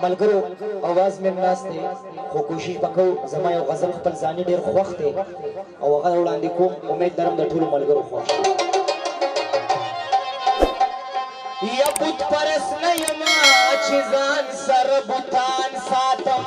ملګرو आवाज مې ناس دی خو کوشش وکړو زما یو غزل خپل ځاني ډیر خوښ دی او هغه وړاندې کوم امید لرم د ټولو ملګرو خوښ یا بت پرس نه یم چې ځان سره بوتان ساتم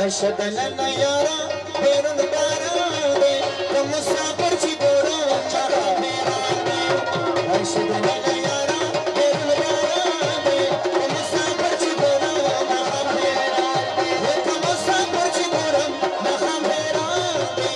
شدلنا یارا بیرون باران دے کم مسافر چی گورا چاہا میرا دے شدلنا یارا بیرون باران دے کم مسافر چی گورا مخا میرا دے کم مسافر چی گورا مخا میرا دے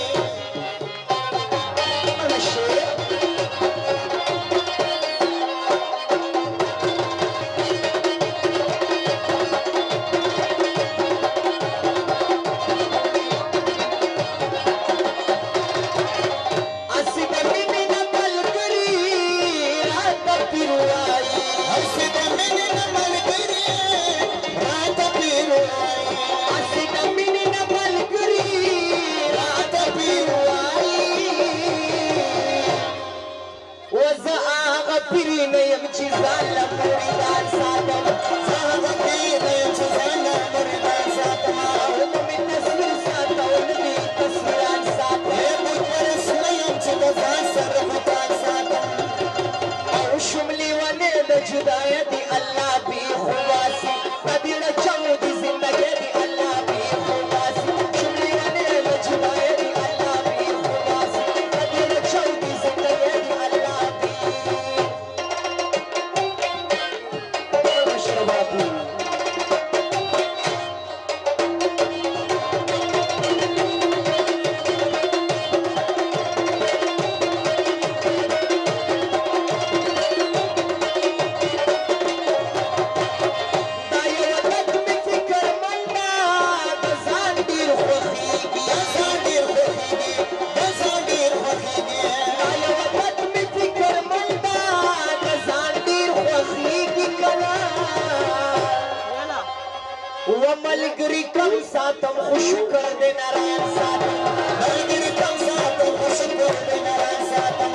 ملګری کم ساتم خو شکر دې ناران ساتم ملګری کم ساتم خو شکر دې ناران ساتم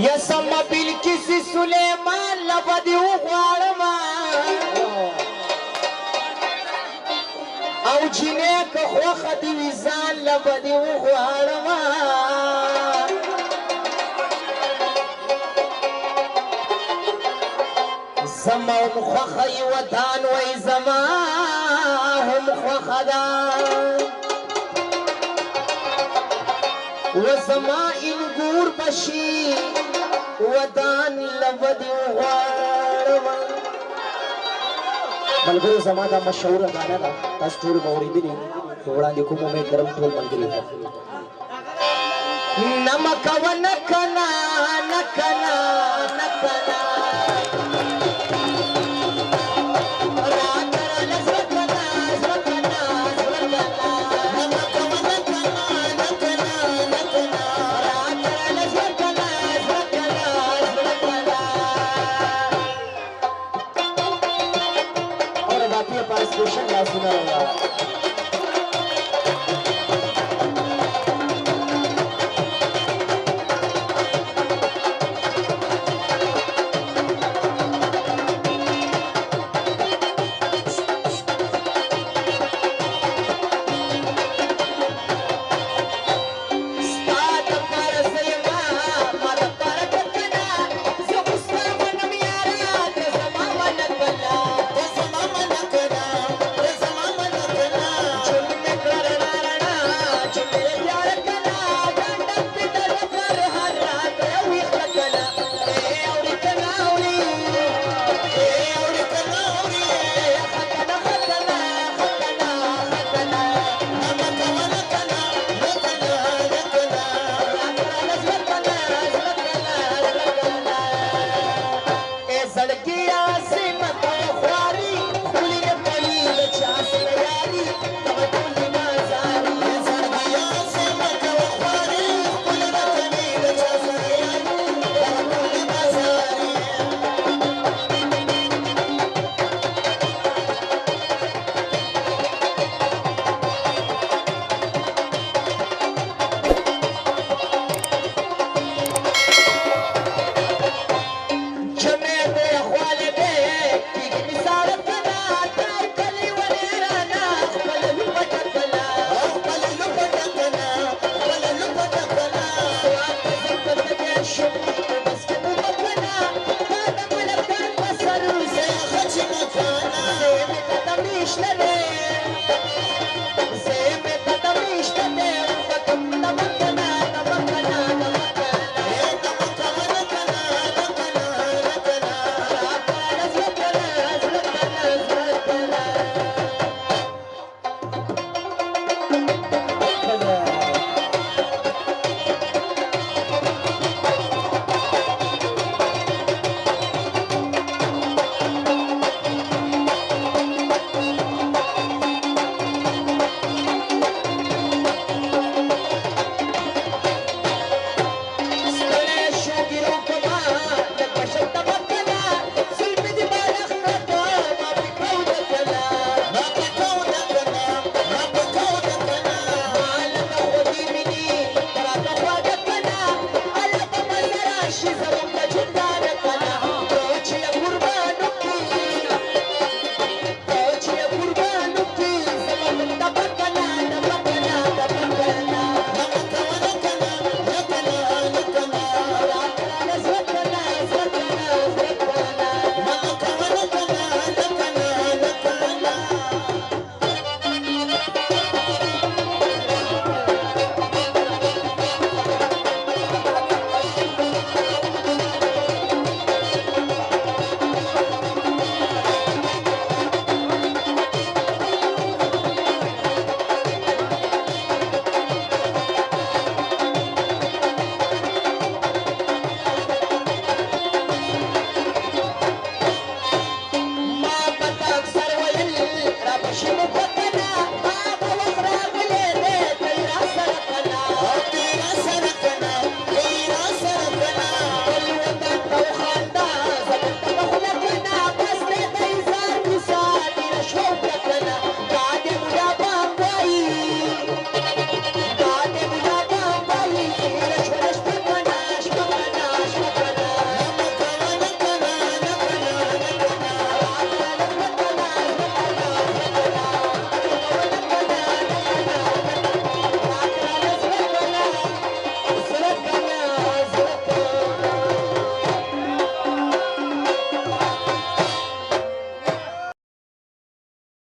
यसम बिलकिस सुलेमान लबदी उगवाड़मा او جنې که خوخه دي وي ځان له به دې وغواړمه زما هم خوښه یې ودان وی زما هم خوښه ده و زما انګور به شي ودان له به دې وغواړمه ملګرو زما دا مشهوره غانا ده تاسو ټول به اورېدلې وړاندې کوم امید لرم ټول ملګري نمک و نکنا نکنا نکنا